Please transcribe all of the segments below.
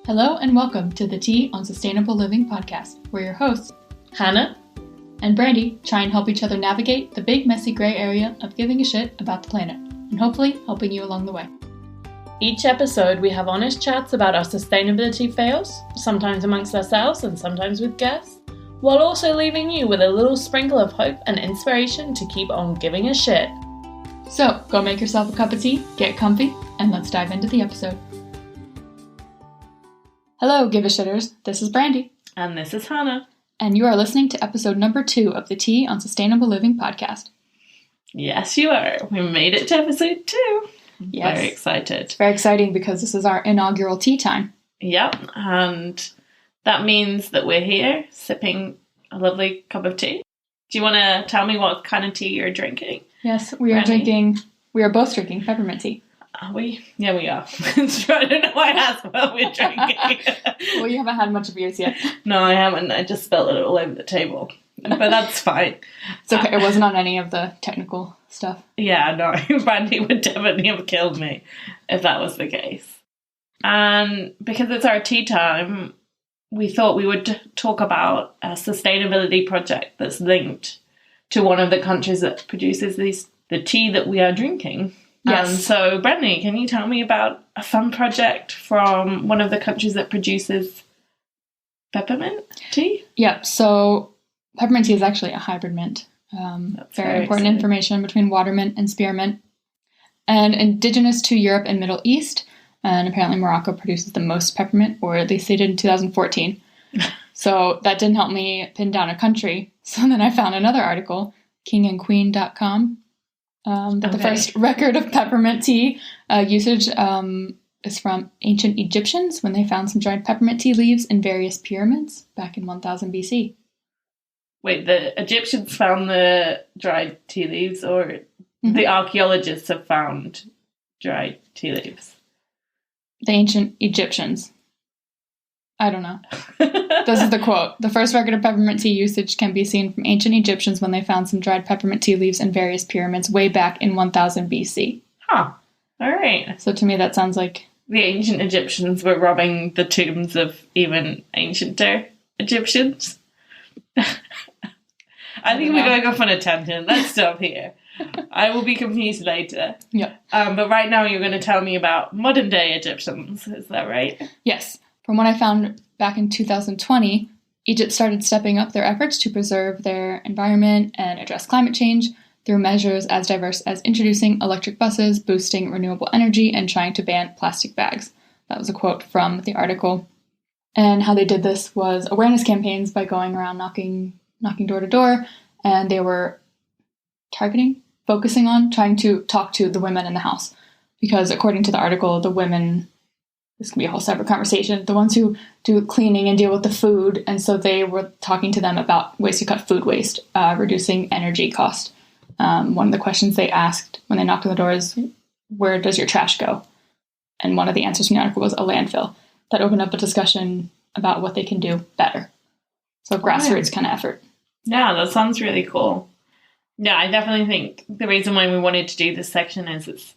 Hello and welcome to the Tea on Sustainable Living podcast, where your hosts, Hannah and Brandy, try and help each other navigate the big messy gray area of giving a shit about the planet, and hopefully helping you along the way. Each episode we have honest chats about our sustainability fails, sometimes amongst ourselves and sometimes with guests, while also leaving you with a little sprinkle of hope and inspiration to keep on giving a shit. So, go make yourself a cup of tea, get comfy, and let's dive into the episode. Hello, Give-A-Shitters. This is Brandy. And this is Hannah. And you are listening to episode number 2 of the Tea on Sustainable Living podcast. Yes, you are. We made it to episode 2. Yes. Very excited. It's very exciting because this is our inaugural tea time. Yep, and that means that we're here sipping a lovely cup of tea. Do you want to tell me what kind of tea you're drinking? Yes, we are both drinking peppermint tea. Are we? Yeah, we are. I don't know why I asked what we're drinking. Well, you haven't had much of yours yet. No, I haven't. I just spilled it all over the table. But that's fine. It's okay. It wasn't on any of the technical stuff. Yeah, no. Brandy would definitely have killed me if that was the case. And because it's our tea time, we thought we would talk about a sustainability project that's linked to one of the countries that produces the tea that we are drinking. Yes. So, Brandy, can you tell me about a fun project from one of the countries that produces peppermint tea? Yep. So, peppermint tea is actually a hybrid mint. Very important information between water mint and spearmint. And indigenous to Europe and Middle East. And apparently Morocco produces the most peppermint, or at least they did in 2014. So that didn't help me pin down a country. So then I found another article, kingandqueen.com. The first record of peppermint tea usage is from ancient Egyptians when they found some dried peppermint tea leaves in various pyramids back in 1000 BC. Wait, the Egyptians found the dried tea leaves, or the archaeologists have found dried tea leaves? The ancient Egyptians. I don't know. This is the quote. The first record of peppermint tea usage can be seen from ancient Egyptians when they found some dried peppermint tea leaves in various pyramids way back in 1000 BC. Huh. All right. So to me that sounds like... The ancient Egyptians were robbing the tombs of even ancienter Egyptians. I think we're going off on a tangent. Let's stop here. I will be confused later. Yeah. But right now you're going to tell me about modern day Egyptians. Is that right? Yes. From what I found back in 2020, Egypt started stepping up their efforts to preserve their environment and address climate change through measures as diverse as introducing electric buses, boosting renewable energy, and trying to ban plastic bags. That was a quote from the article. And how they did this was awareness campaigns by going around knocking door to door, and they were focusing on trying to talk to the women in the house. Because according to the article, the women, this can be a whole separate conversation, the ones who do cleaning and deal with the food, and so they were talking to them about ways to cut food waste, reducing energy cost. One of the questions they asked when they knocked on the door is, where does your trash go? And one of the answers from the article was a landfill. That opened up a discussion about what they can do better. So grassroots kind of effort. Yeah, that sounds really cool. Yeah, I definitely think the reason why we wanted to do this section is it's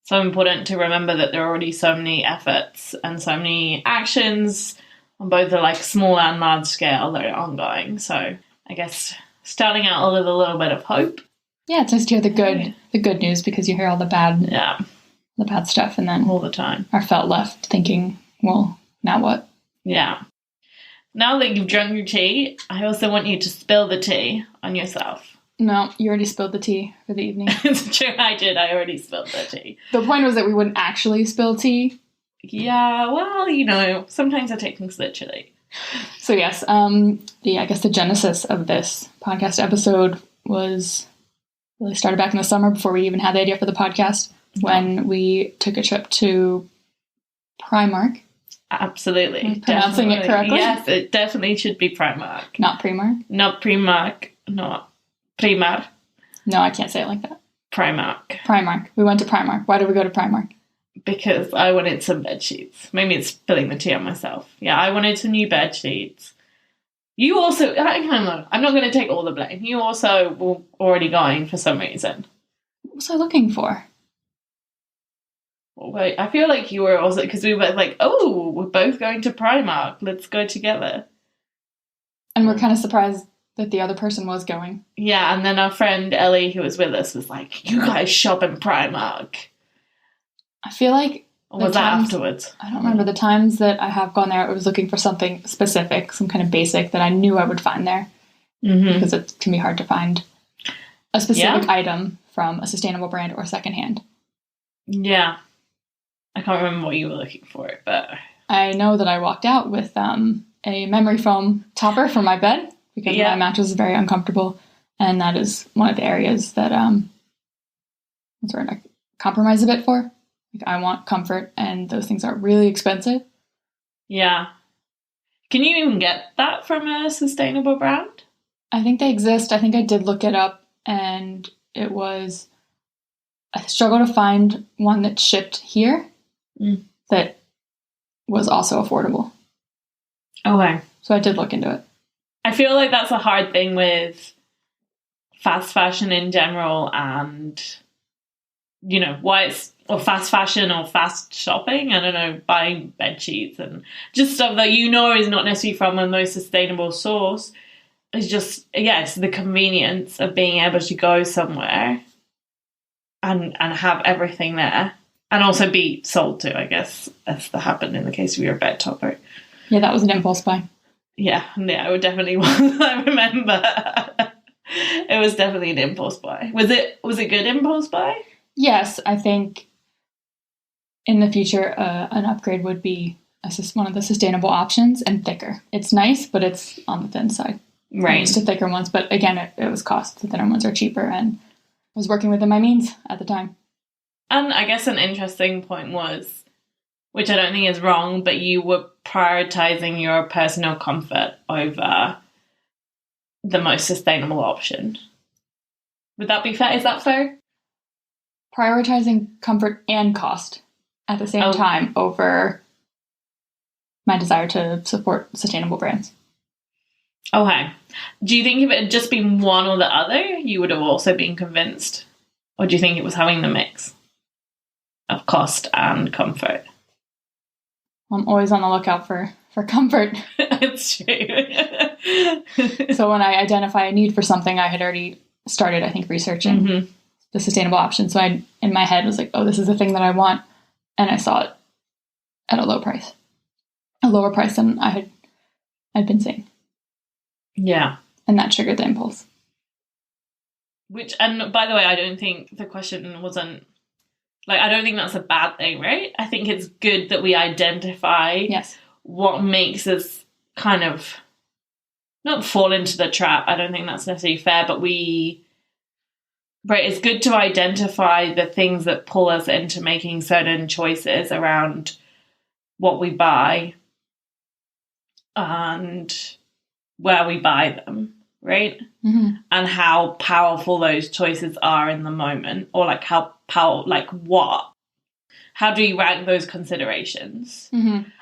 so important to remember that there are already so many efforts and so many actions on both the small and large scale that are ongoing. So I guess starting out with a little bit of hope. Yeah, it's nice to hear the good news, because you hear all the bad stuff, and then all the time are felt left thinking, well, now what? Yeah. Now that you've drunk your tea, I also want you to spill the tea on yourself. No, you already spilled the tea for the evening. It's true, I did. I already spilled the tea. The point was that we wouldn't actually spill tea. Yeah, well, sometimes I take things literally. So yes, I guess the genesis of this podcast episode was really started back in the summer before we even had the idea for the podcast, when we took a trip to Primark. Absolutely. Am I pronouncing it correctly? Yes, it definitely should be Primark. Not Primark? Not Primark, not Primar. No, I can't say it like that. Primark. We went to Primark. Why did we go to Primark? Because I wanted some bed sheets. Maybe it's spilling the tea on myself. Yeah, I wanted some new bed sheets. You also, I'm not going to take all the blame. You also were already going for some reason. What was I looking for? Wait, I feel like you were also, because we were like, oh, we're both going to Primark. Let's go together. And we're kind of surprised that the other person was going. Yeah, and then our friend Ellie, who was with us, was like, you guys shop in Primark. I feel like... Or was that afterwards? I don't remember. The times that I have gone there, I was looking for something specific, some kind of basic that I knew I would find there. Because it can be hard to find a specific item from a sustainable brand or secondhand. Yeah. I can't remember what you were looking for, but... I know that I walked out with a memory foam topper for my bed because my mattress is very uncomfortable, and that is one of the areas that I compromise a bit for. Like, I want comfort, and those things are really expensive. Yeah. Can you even get that from a sustainable brand? I think they exist. I think I did look it up, and it was... I struggled to find one that shipped here that was also affordable. Okay. So I did look into it. I feel like that's a hard thing with fast fashion in general and, you know, or fast fashion or fast shopping. I don't know, buying bed sheets and just stuff that you know is not necessarily from a most sustainable source. It's just, it's the convenience of being able to go somewhere and have everything there. And also be sold to, I guess, as that happened in the case of your bed topper. Yeah, that was an impulse buy. Yeah, I would definitely want. I remember it was definitely an impulse buy. Was it good impulse buy? Yes, I think in the future an upgrade would be one of the sustainable options and thicker. It's nice, but it's on the thin side. Right. I'm used to thicker ones, but again, it was cost. The thinner ones are cheaper, and I was working within my means at the time. And I guess an interesting point was, which I don't think is wrong, but you were prioritizing your personal comfort over the most sustainable option. Would that be fair? Is that fair? Prioritizing comfort and cost at the same time over my desire to support sustainable brands. Okay. Do you think if it had just been one or the other, you would have also been convinced? Or do you think it was having the mix of cost and comfort? I'm always on the lookout for comfort. It's true. So when I identify a need for something, I had already started, I think, researching the sustainable option. So I, in my head, was like, oh, this is the thing that I want. And I saw it at a low price. A lower price than I'd been seeing. Yeah. And that triggered the impulse. And by the way, I don't think the question wasn't, like, I don't think that's a bad thing, right? I think it's good that we identify what makes us kind of not fall into the trap. I don't think that's necessarily fair, but it's good to identify the things that pull us into making certain choices around what we buy and where we buy them, right? And how powerful those choices are in the moment, or like how do you rank those considerations?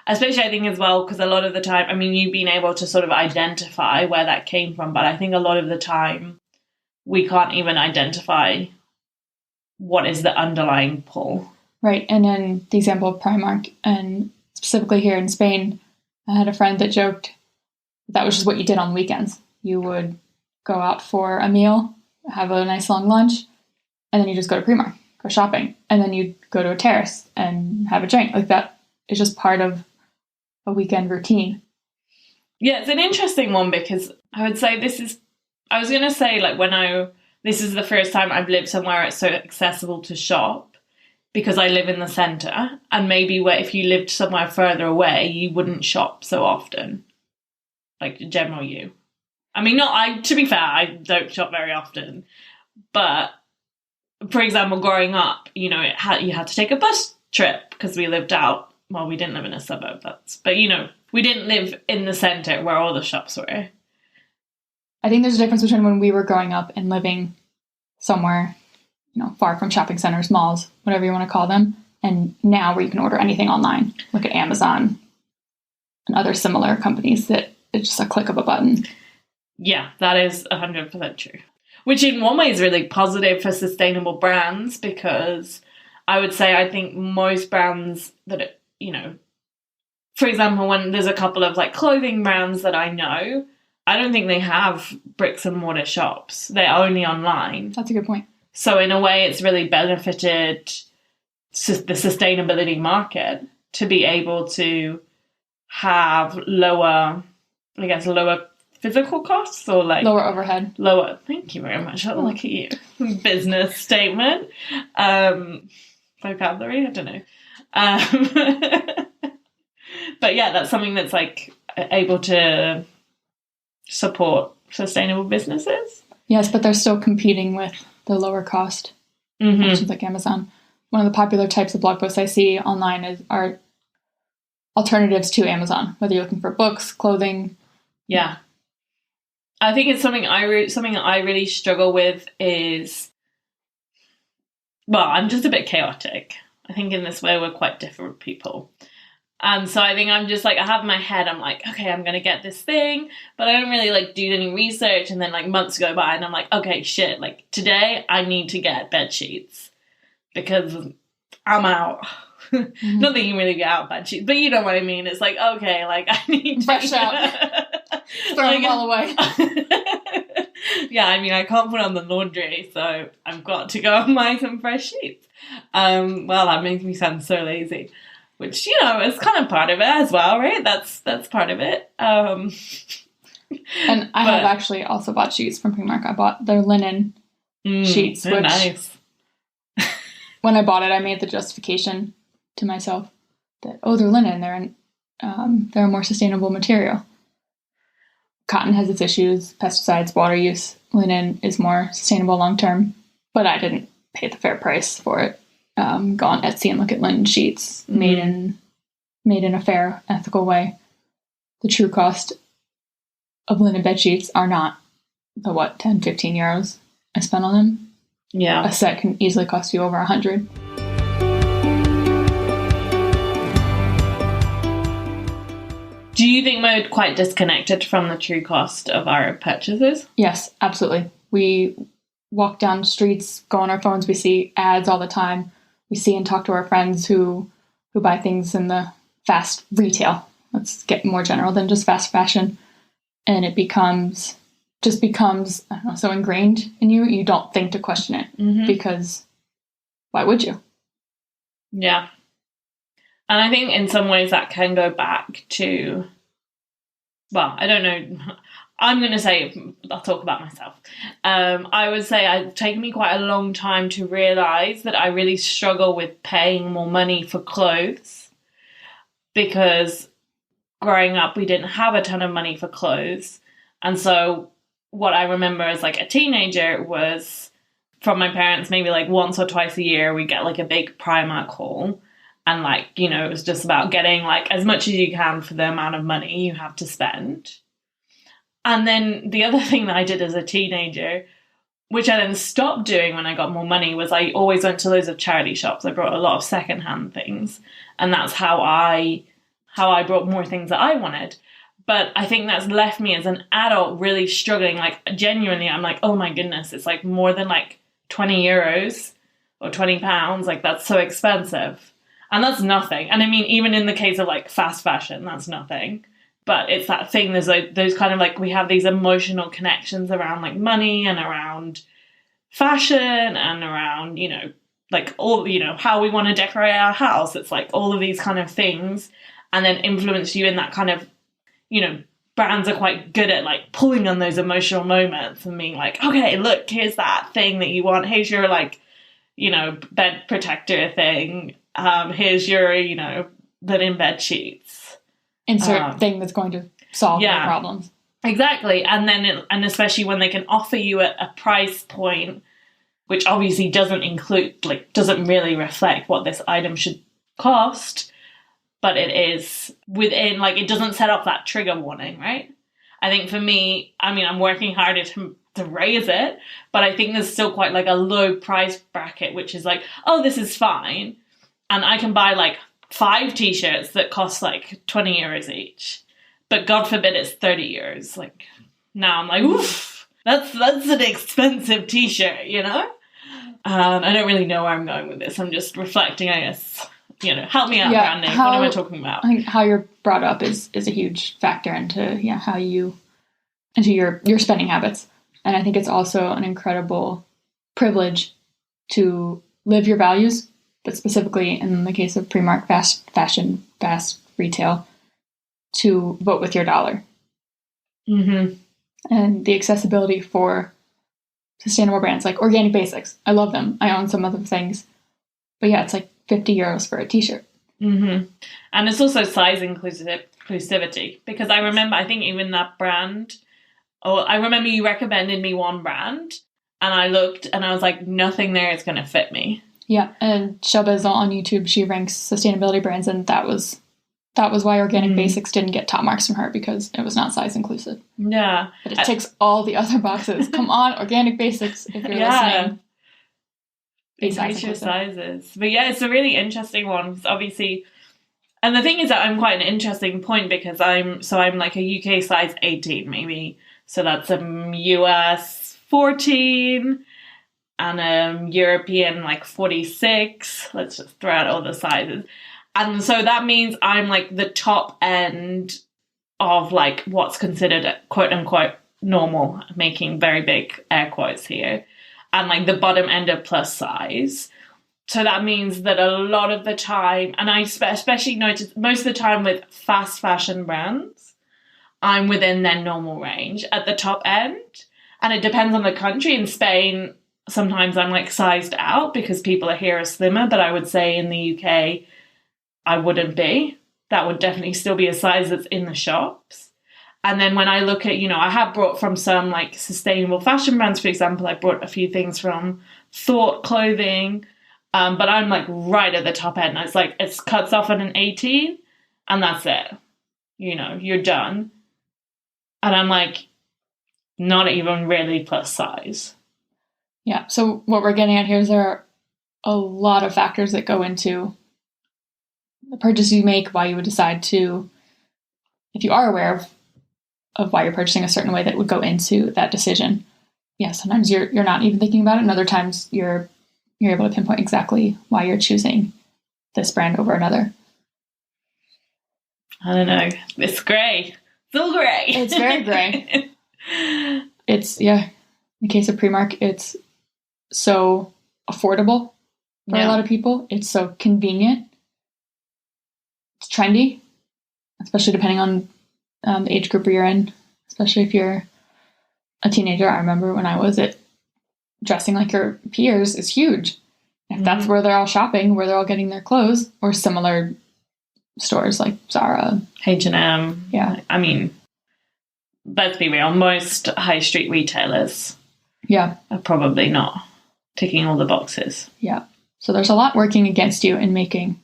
Especially I think as well, because a lot of the time, I mean, you've been able to sort of identify where that came from, but I think a lot of the time we can't even identify what is the underlying pull. Right. And in the example of Primark, and specifically here in Spain, I had a friend that joked that was just what you did on weekends. You would go out for a meal, have a nice long lunch, and then you just go to Primark, go shopping, and then you'd go to a terrace and have a drink. Like, that is just part of a weekend routine. Yeah, it's an interesting one, because I would say this is the first time I've lived somewhere it's so accessible to shop, because I live in the centre, and maybe if you lived somewhere further away, you wouldn't shop so often. Like, general you. I mean, to be fair, I don't shop very often, but for example, growing up, you know, you had to take a bus trip because we lived out. Well, we didn't live in a suburb, but you know, we didn't live in the centre where all the shops were. I think there's a difference between when we were growing up and living somewhere, you know, far from shopping centers, malls, whatever you want to call them, and now where you can order anything online. Look at Amazon and other similar companies that it's just a click of a button. Yeah, that is 100% true. Which in one way is really positive for sustainable brands, because I would say I think most brands that, for example, when there's a couple of like clothing brands that I know, I don't think they have bricks and mortar shops. They're only online. That's a good point. So in a way, it's really benefited the sustainability market to be able to have lower physical costs, or like lower overhead. Thank you very much. Look at you. Business statement. Vocabulary, I don't know. But yeah, that's something that's like able to support sustainable businesses. Yes, but they're still competing with the lower cost options like Amazon. One of the popular types of blog posts I see online are alternatives to Amazon, whether you're looking for books, clothing. Yeah. I think it's something I really struggle with is, well, I'm just a bit chaotic. I think in this way we're quite different people. And so I think I'm just like, I have in my head, I'm like, okay, I'm going to get this thing, but I don't really like do any research. And then like months go by and I'm like, okay, shit, like today I need to get bed sheets because I'm out. Not that you can really get out bed sheets, but you know what I mean. It's like, okay, like I need to fresh out. Throw them all away. Yeah, I mean, I can't put on the laundry, so I've got to go and buy some fresh sheets. Well, that makes me sound so lazy. Which, is kind of part of it as well, right? That's part of it. And I have actually also bought sheets from Primark. I bought their linen sheets, which nice. When I bought it, I made the justification to myself that, they're linen. They're a more sustainable material. Cotton has its issues, pesticides, water use. Linen is more sustainable long term, but I didn't pay the fair price for it. Go on Etsy and look at linen sheets made in a fair, ethical way. The true cost of linen bed sheets are not the 10, 15 euros I spent on them. Yeah. A set can easily cost you over 100. Do you think we're quite disconnected from the true cost of our purchases? Yes, absolutely. We walk down streets, go on our phones, we see ads all the time. We see and talk to our friends who buy things in the fast retail. Let's get more general than just fast fashion. And it becomes, I don't know, so ingrained in you, you don't think to question it because why would you? Yeah. And I think in some ways that can go back to, well, I don't know. I'm going to say, I'll talk about myself. I would say it's taken me quite a long time to realise that I really struggle with paying more money for clothes because growing up, we didn't have a ton of money for clothes. And so what I remember as like a teenager was from my parents, maybe like once or twice a year, we get like a big Primark haul. And like, it was just about getting like as much as you can for the amount of money you have to spend. And then the other thing that I did as a teenager, which I then stopped doing when I got more money, was I always went to loads of charity shops. I brought a lot of secondhand things. And that's how I brought more things that I wanted. But I think that's left me as an adult really struggling. Like genuinely, I'm like, oh my goodness, it's like more than like 20 euros or 20 pounds. Like that's so expensive. And that's nothing. And I mean, even in the case of like fast fashion, that's nothing. But it's that thing, there's like those kind of like, we have these emotional connections around like money and around fashion and around, like all, how we want to decorate our house. It's like all of these kind of things and then influence you in that kind of, brands are quite good at like pulling on those emotional moments and being like, okay, look, here's that thing that you want. Here's your like, bed protector thing. Here's your, linen bed sheets. Insert thing that's going to solve your problems. Exactly. And then, and especially when they can offer you a price point, which obviously doesn't really reflect what this item should cost, but it is within, like, it doesn't set off that trigger warning, right? I think for me, I mean, I'm working harder to raise it, but I think there's still quite like a low price bracket, which is like, oh, this is fine. And I can buy like 5 t-shirts that cost like 20 euros each, but God forbid it's 30 euros. Like now I'm like, oof, that's an expensive t-shirt, I don't really know where I'm going with this. I'm just reflecting, I guess. Help me out, branding. What am I talking about? I think how you're brought up is a huge factor into how you into your spending habits. And I think it's also an incredible privilege to live your values, but specifically in the case of Primark fast fashion, fast retail, to vote with your dollar. Mm-hmm. And the accessibility for sustainable brands like Organic Basics. I love them. I own some of the things. But yeah, it's like €50 for a t-shirt. Mm-hmm. And it's also size inclusivity. Because I think even that brand, I remember you recommended me one brand, and I looked and I was like, nothing there is going to fit me. Yeah, and Shabaz on YouTube, she ranks sustainability brands, and that was why Organic Basics didn't get top marks from her, because it was not size inclusive. Yeah. But it ticks all the other boxes. Come on, Organic Basics, if you're listening. Increase your sizes. But yeah, it's a really interesting one, because obviously, and the thing is that I'm quite an interesting point, because I'm like a UK size 18 maybe. So that's a US 14 and European like 46. Let's just throw out all the sizes. And so that means I'm like the top end of like what's considered quote unquote normal, making very big air quotes here, and like the bottom end of plus size. So that means that a lot of the time, and I especially notice most of the time with fast fashion brands, I'm within their normal range at the top end. And it depends on the country. In Spain, sometimes I'm like sized out because people here are slimmer, but I would say in the UK, I wouldn't be. That would definitely still be a size that's in the shops. And then when I look at, I have brought from some like sustainable fashion brands, for example, I brought a few things from Thought Clothing, but I'm like right at the top end. It's like, it cuts off at an 18 and that's it. You're done. And I'm like, not even really plus size. Yeah. So what we're getting at here is there are a lot of factors that go into the purchase you make, why you would decide to, if you are aware of why you're purchasing a certain way, that would go into that decision. Yeah, sometimes you're not even thinking about it, and other times you're able to pinpoint exactly why you're choosing this brand over another. I don't know. It's grey. It's all grey. It's very grey. It's, in the case of Primark, it's so affordable for a lot of people. It's so convenient. It's trendy, especially depending on the age group you're in, especially if you're a teenager. I remember when I was dressing like your peers is huge. If that's where they're all shopping, where they're all getting their clothes, or similar stores like Zara, H&M. Yeah. I mean, let's be real, most high street retailers are probably not ticking all the boxes. Yeah. So there's a lot working against you in making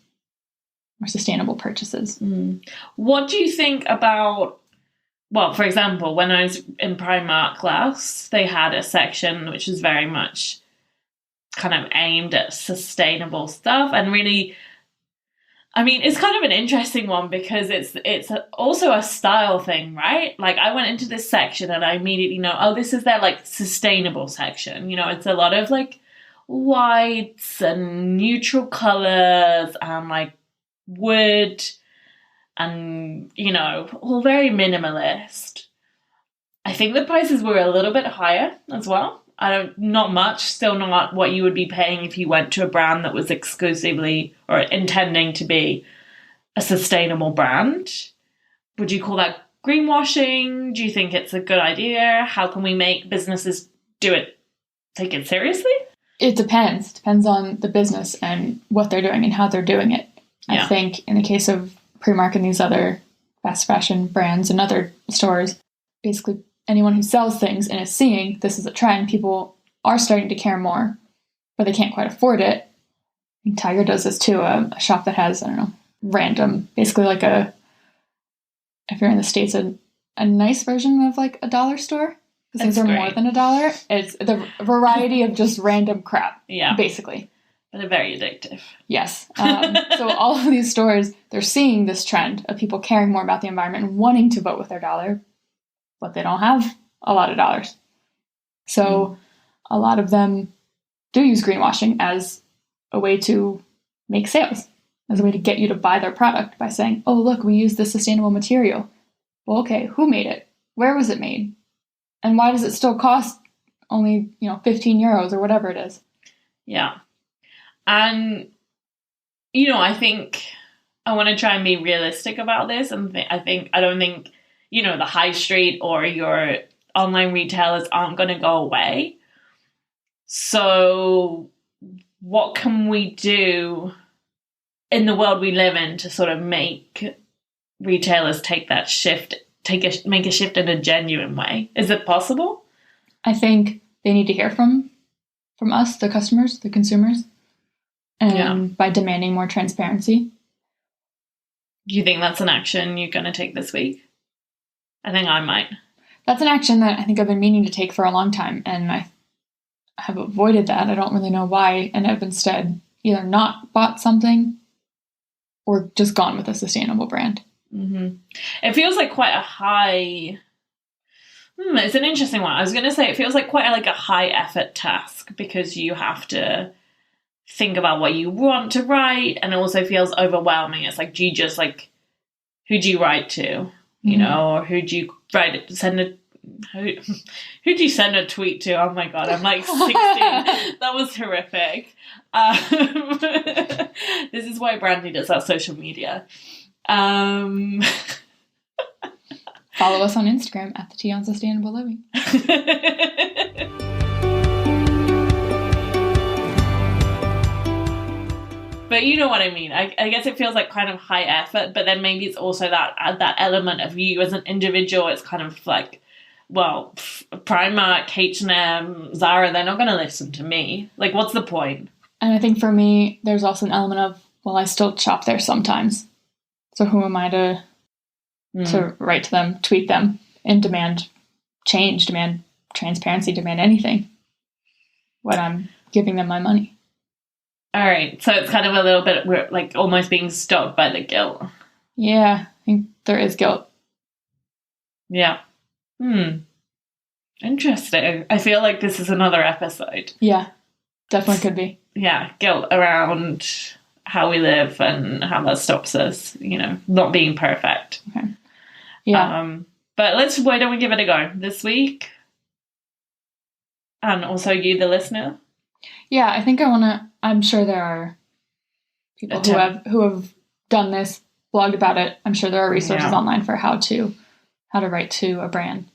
more sustainable purchases. What do you think about, well, for example, when I was in Primark last, they had a section which was very much kind of aimed at sustainable stuff, and really, I mean, it's kind of an interesting one because it's also a style thing, right? Like, I went into this section and I immediately know, oh, this is their like sustainable section. It's a lot of like whites and neutral colors and like wood and, all very minimalist. I think the prices were a little bit higher as well. Not much, still not what you would be paying if you went to a brand that was exclusively or intending to be a sustainable brand. Would you call that greenwashing? Do you think it's a good idea? How can we make businesses take it seriously? It depends. It depends on the business and what they're doing and how they're doing it. Yeah. I think in the case of Primark and these other fast fashion brands and other stores, basically anyone who sells things and is seeing this is a trend, people are starting to care more, but they can't quite afford it. I think Tiger does this too, a shop that has, random, basically like if you're in the States, a nice version of like a dollar store. Because things are more than $1. It's the variety of just random crap, basically. But they're very addictive. Yes. So all of these stores, they're seeing this trend of people caring more about the environment and wanting to vote with their dollar, but they don't have a lot of dollars. So a lot of them do use greenwashing as a way to make sales, as a way to get you to buy their product by saying, oh, look, we use this sustainable material. Well, okay, who made it? Where was it made? And why does it still cost only, 15 euros or whatever it is? Yeah. And, I think I want to try and be realistic about this. And I don't think, the high street or your online retailers aren't going to go away. So what can we do in the world we live in to sort of make retailers take that shift, make a shift in a genuine way? Is it possible? I think they need to hear from us, the customers, the consumers, and by demanding more transparency. Do you think that's an action you're going to take this week? I think I might. That's an action that I think I've been meaning to take for a long time, and I have avoided that. I don't really know why, and I've instead either not bought something or just gone with a sustainable brand. Mm-hmm. It feels like quite a high... it's an interesting one. I was going to say it feels like quite a high effort task because you have to think about what you want to write, and it also feels overwhelming. It's like, do you just who do you write to? Or who do you who do you send a tweet to? Oh my God, I'm 16. That was horrific. This is why Brandy does our social media. Follow us on Instagram at the Tea on Sustainable Living. But you know what I mean. I guess it feels like kind of high effort, but then maybe it's also that element of you as an individual. It's kind of like, well, Primark, H&M, Zara, they're not going to listen to me. What's the point? And I think for me, there's also an element of, well, I still shop there sometimes. So who am I to write to them, tweet them, and demand change, demand transparency, demand anything when I'm giving them my money? All right. So it's kind of a little bit almost being stopped by the guilt. Yeah, I think there is guilt. Yeah. Interesting. I feel like this is another episode. Yeah, definitely could be. Yeah, guilt around how we live and how that stops us, not being perfect. Okay. Yeah. But why don't we give it a go this week? And also you, the listener. Yeah, I think I'm sure there are people who have done this, blogged about it. I'm sure there are resources online for how to write to a brand.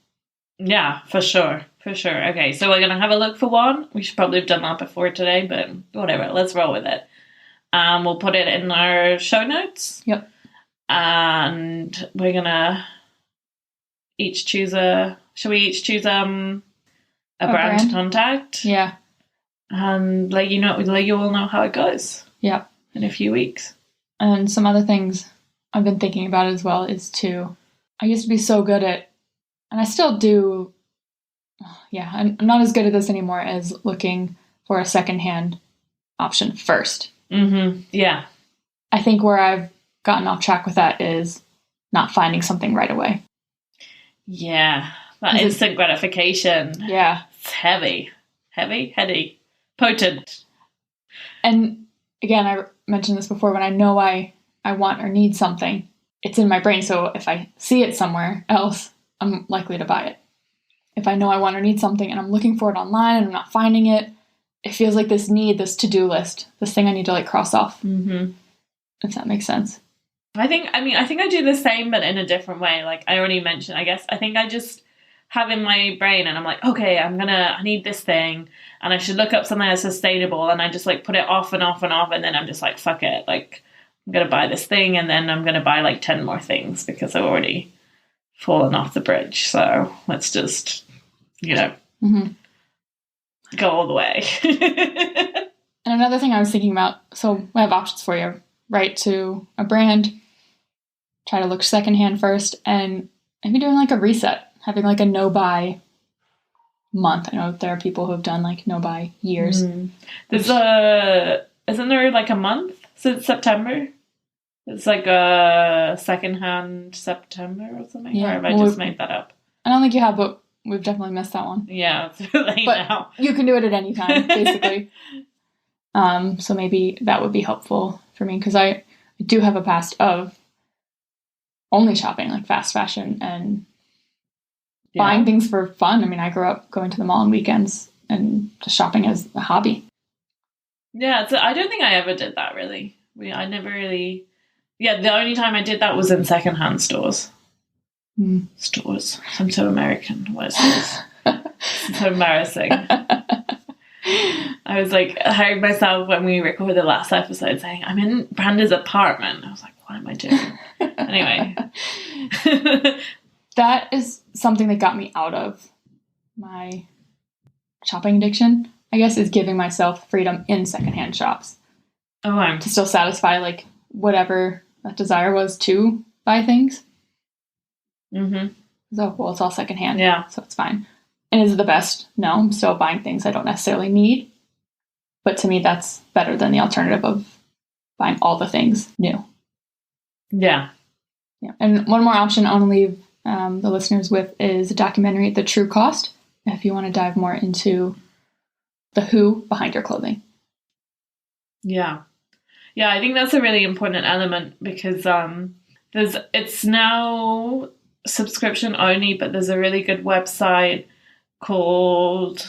Yeah, for sure. Okay, so we're going to have a look for one. We should probably have done that before today, but whatever. Let's roll with it. We'll put it in our show notes. Yep. And we're going to each choose should we each choose a brand to contact? Yeah. And let you all know how it goes. Yeah. In a few weeks. And some other things I've been thinking about as well is I used to be so good at, and I still do, I'm not as good at this anymore as looking for a secondhand option first. Mm-hmm. Yeah. I think where I've gotten off track with that is not finding something right away. Yeah. That instant gratification. Yeah. It's heavy. Heady. Potent. And again, I mentioned this before, when I know I want or need something, it's in my brain. So if I see it somewhere else, I'm likely to buy it. If I know I want or need something and I'm looking for it online and I'm not finding it, it feels like this to-do list, this thing I need to cross off. Mm-hmm. If that makes sense. I think I do the same, but in a different way. Like I already mentioned, I guess, I think I just have in my brain and I'm like, okay, I need this thing and I should look up something that's sustainable, and I just put it off and off and off, and then I'm just like, fuck it. I'm going to buy this thing, and then I'm going to buy 10 more things because I've already fallen off the bridge. So let's just, mm-hmm. go all the way. And another thing I was thinking about, so I have options for you. Write to a brand, try to look secondhand first, and maybe doing a reset, having a no-buy month. I know there are people who have done no-buy years. Mm. Isn't there a month since September? It's a secondhand September or something. Yeah. Or have I just made that up? I don't think you have, but we've definitely missed that one. Yeah, it's late but now. You can do it at any time, basically. So maybe that would be helpful for me, because I do have a past of only shopping, like fast fashion and buying things for fun. I mean, I grew up going to the mall on weekends and just shopping as a hobby. Yeah, so I don't think I ever did that, really. I never really... Yeah, the only time I did that was in secondhand stores. Stores. I'm so American. What is this? It's so embarrassing. I was like, I heard myself when we recorded the last episode saying, I'm in Branda's apartment. I was like, what am I doing? Anyway. That is something that got me out of my shopping addiction, I guess, is giving myself freedom in secondhand shops. Oh, to still satisfy, like, whatever that desire was to buy things. Mm-hmm. So, well, it's all secondhand. Yeah. So it's fine. And is it the best? No, I'm still buying things I don't necessarily need. But to me, that's better than the alternative of buying all the things new. Yeah. Yeah. And one more option I want to leave the listeners with is a documentary, The True Cost, if you want to dive more into the who behind your clothing. Yeah. Yeah, I think that's a really important element, because it's now subscription only, but there's a really good website called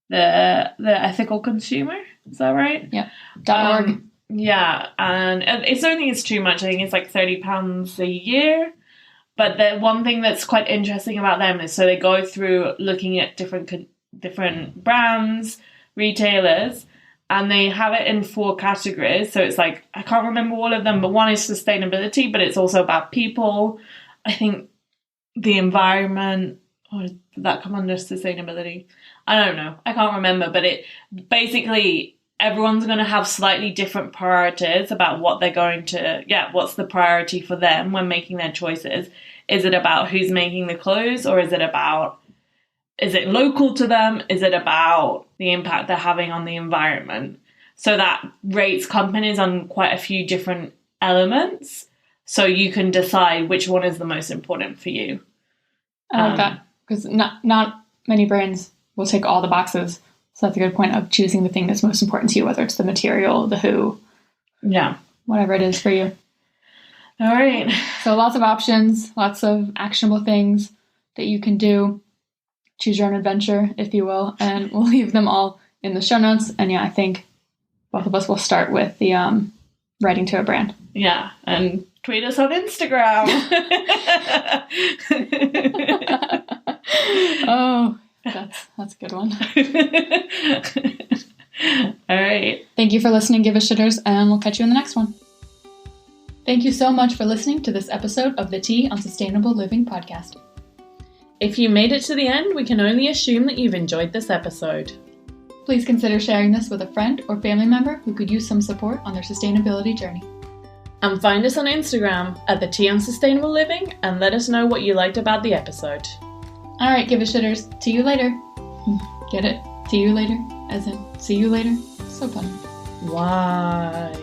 the Ethical Consumer. Is that right? Yeah. .org. Yeah, and it's I don't think it's too much. I think it's like £30 a year. But the one thing that's quite interesting about them is, so they go through looking at different brands, retailers, and they have it in 4 categories. So it's like, I can't remember all of them, but one is sustainability, but it's also about people. I think the environment, or did that come under sustainability? I don't know. I can't remember, but it basically, everyone's going to have slightly different priorities about what they're going to, what's the priority for them when making their choices. Is it about who's making the clothes, or is it local to them? Is it about the impact they're having on the environment? So that rates companies on quite a few different elements, so you can decide which one is the most important for you. I like that, because not many brands will take all the boxes. So that's a good point of choosing the thing that's most important to you, whether it's the material, the who, whatever it is for you. All right. So lots of options, lots of actionable things that you can do. Choose your own adventure, if you will, and we'll leave them all in the show notes. And I think both of us will start with the writing to a brand. Yeah, and tweet us on Instagram. Oh, that's a good one. All right. Thank you for listening, Give Us Shitters, and we'll catch you in the next one. Thank you so much for listening to this episode of the Tea on Sustainable Living podcast. If you made it to the end, we can only assume that you've enjoyed this episode. Please consider sharing this with a friend or family member who could use some support on their sustainability journey. And find us on Instagram at the Tea on Sustainable Living, and let us know what you liked about the episode. All right, Give Us Shitters. See you later. Get it? See you later, as in see you later. So funny. Why?